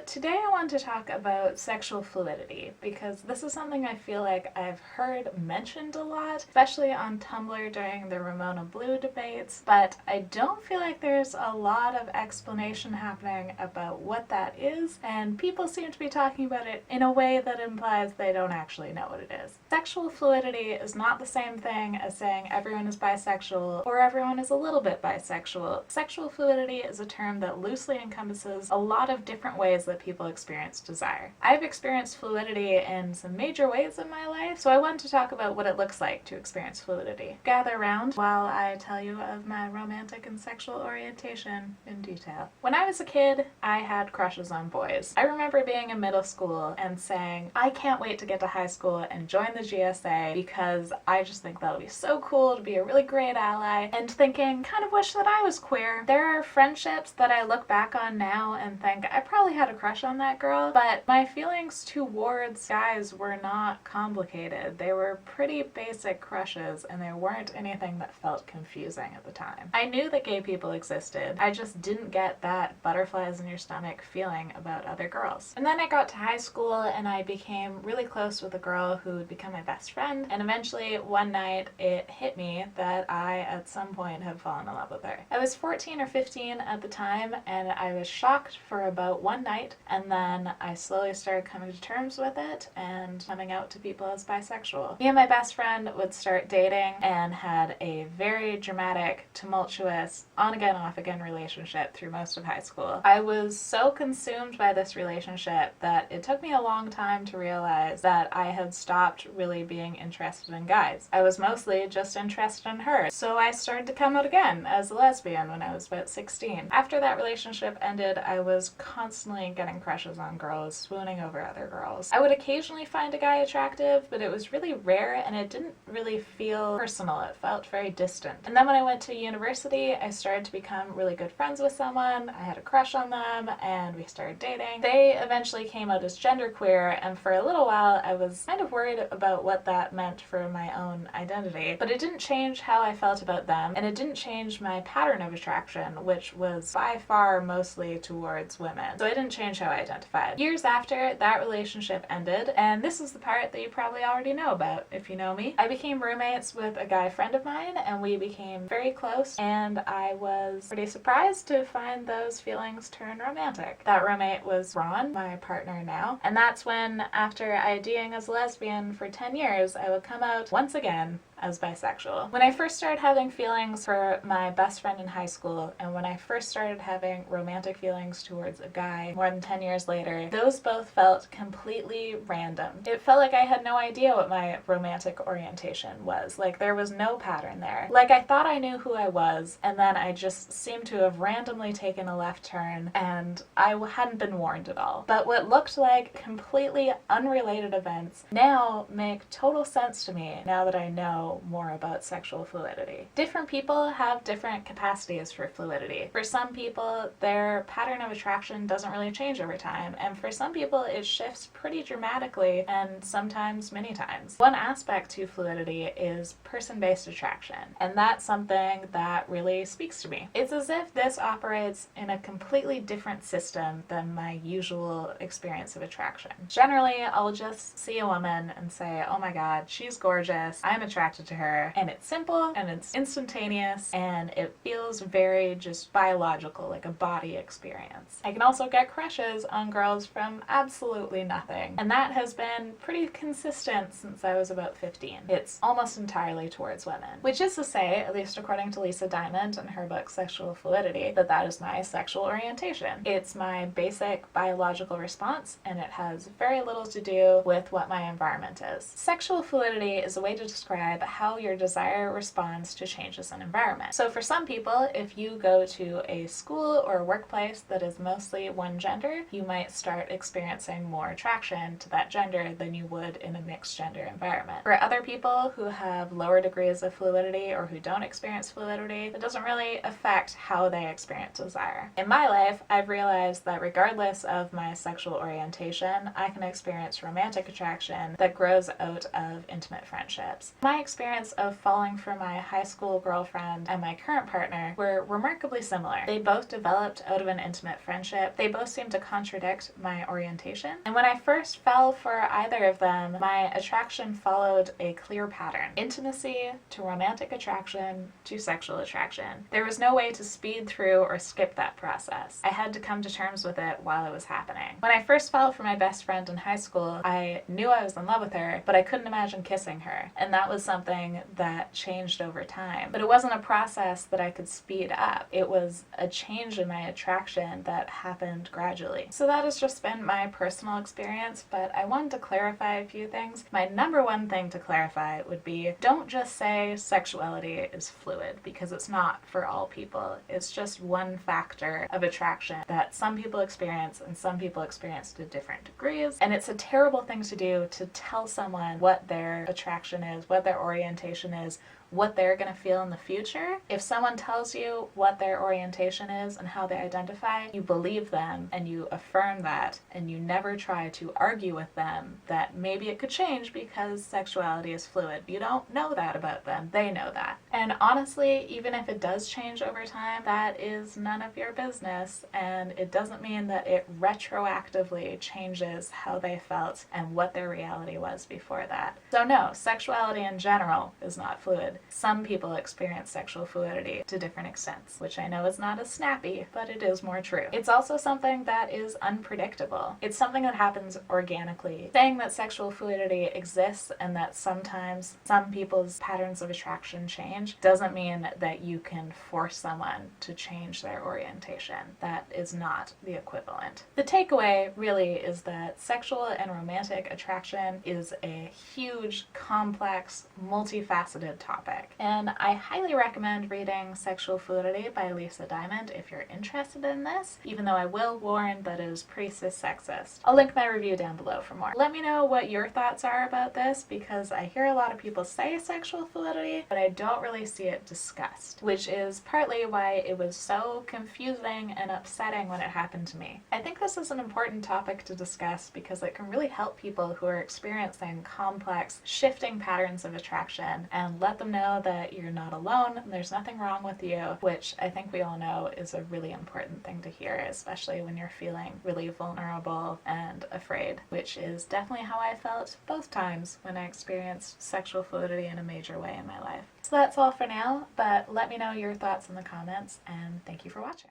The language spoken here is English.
today I want to talk about sexual fluidity because this is something I feel like I've heard mentioned a lot, especially on Tumblr during the Ramona Blue debates, but I don't feel like there's a lot of explanation happening about what that is, and people seem to be talking about it in a way that implies they don't actually know what it is. Sexual fluidity is not the same thing as saying everyone is bisexual or everyone is a little bit bisexual. Sexual fluidity is a term that loosely encompasses a lot of different ways that people experience desire. I've experienced fluidity in some major ways in my life, so I want to talk about what it looks like to experience fluidity. Gather around while I tell you of my romantic and sexual orientation in detail. When I was a kid, I had crushes on boys. I remember being in middle school and saying, I can't wait to get to high school and join the GSA because I just think that'll be so cool to be a really great ally, and thinking, kind of wish that I was queer. There are friendships that I look back on now and think I probably had a crush on that girl, but my feelings towards guys were not complicated. They were pretty basic crushes, and there weren't anything that felt confusing at the time. I knew that gay people existed, I just didn't get that butterflies in your stomach feeling about other girls. And then I got to high school and I became really close with a girl who would become my best friend, and eventually one night it hit me that I at some point had fallen in love with her. I was 14 or 15 at the time, and I was shocked for about one night, and then I slowly started coming to terms with it and coming out to people as bisexual. Me and my best friend would start dating and had a very dramatic, tumultuous, on-again, off-again relationship through most of high school. I was so consumed by this relationship that it took me a long time to realize that I had stopped really being interested in guys. I was mostly just interested in her. So I started to come out again as a lesbian when I was about 16. After that relationship ended, I was constantly getting crushes on girls, swooning over other girls. I would occasionally find a guy attractive, but it was really rare and it didn't really feel personal. It felt very distant. And then when I went to university, I started to become really good friends with someone. I had a crush on them and we started dating. They eventually came out as genderqueer, and for a little while I was kind of worried about what that meant for my own identity, but it didn't change how I felt about them, and it didn't change my pattern of attraction, which was by far mostly towards women. So it didn't change how I identified. Years after that relationship ended, and this is the part that you probably already know about if you know me, I became roommates with a guy friend of mine, and we became very close, and I was pretty surprised to find those feelings turn romantic. That roommate was Ron, my partner now, and that's when, after IDing as a lesbian for 10 years, I would come out once again as bisexual. When I first started having feelings for my best friend in high school, and when I first started having romantic feelings towards a guy more than 10 years later, those both felt completely random. It felt like I had no idea what my romantic orientation was. Like there was no pattern there. Like I thought I knew who I was, and then I just seemed to have randomly taken a left turn, and I hadn't been warned at all. But what looked like completely unrelated events now make total sense to me now that I know more about sexual fluidity. Different people have different capacities for fluidity. For some people, their pattern of attraction doesn't really change over time, and for some people it shifts pretty dramatically and sometimes many times. One aspect to fluidity is person-based attraction, and that's something that really speaks to me. It's as if this operates in a completely different system than my usual experience of attraction. Generally, I'll just see a woman and say, oh my god, she's gorgeous, I'm attracted to her, and it's simple and it's instantaneous and it feels very just biological, like a body experience. I can also get crushes on girls from absolutely nothing, and that has been pretty consistent since I was about 15. It's almost entirely towards women, which is to say, at least according to Lisa Diamond in her book Sexual Fluidity, that is my sexual orientation. It's my basic biological response, and it has very little to do with what my environment is. Sexual fluidity is a way to describe how your desire responds to changes in environment. So for some people, if you go to a school or a workplace that is mostly one gender, you might start experiencing more attraction to that gender than you would in a mixed gender environment. For other people who have lower degrees of fluidity or who don't experience fluidity, it doesn't really affect how they experience desire. In my life, I've realized that regardless of my sexual orientation, I can experience romantic attraction that grows out of intimate friendships. My experience experience of falling for my high school girlfriend and my current partner were remarkably similar. They both developed out of an intimate friendship. They both seemed to contradict my orientation. And when I first fell for either of them, my attraction followed a clear pattern. Intimacy to romantic attraction to sexual attraction. There was no way to speed through or skip that process. I had to come to terms with it while it was happening. When I first fell for my best friend in high school, I knew I was in love with her, but I couldn't imagine kissing her. And that was something that changed over time. But it wasn't a process that I could speed up. It was a change in my attraction that happened gradually. So that has just been my personal experience, but I wanted to clarify a few things. My number one thing to clarify would be, don't just say sexuality is fluid, because it's not for all people. It's just one factor of attraction that some people experience and some people experience to different degrees. And it's a terrible thing to do, to tell someone what their attraction is, what their orientation is, what they're going to feel in the future. If someone tells you what their orientation is and how they identify, you believe them and you affirm that, and you never try to argue with them that maybe it could change because sexuality is fluid. You don't know that about them. They know that. And honestly, even if it does change over time, that is none of your business, and it doesn't mean that it retroactively changes how they felt and what their reality was before that. So no, sexuality in general is not fluid. Some people experience sexual fluidity to different extents, which I know is not as snappy, but it is more true. It's also something that is unpredictable. It's something that happens organically. Saying that sexual fluidity exists and that sometimes some people's patterns of attraction change doesn't mean that you can force someone to change their orientation. That is not the equivalent. The takeaway really is that sexual and romantic attraction is a huge, complex, multifaceted topic. And I highly recommend reading Sexual Fluidity by Lisa Diamond if you're interested in this, even though I will warn that it is pretty cis-sexist. I'll link my review down below for more. Let me know what your thoughts are about this, because I hear a lot of people say sexual fluidity, but I don't really see it discussed, which is partly why it was so confusing and upsetting when it happened to me. I think this is an important topic to discuss because it can really help people who are experiencing complex, shifting patterns of attraction and let them know that you're not alone and there's nothing wrong with you, which I think we all know is a really important thing to hear, especially when you're feeling really vulnerable and afraid, which is definitely how I felt both times when I experienced sexual fluidity in a major way in my life. So that's all for now, but let me know your thoughts in the comments, and thank you for watching.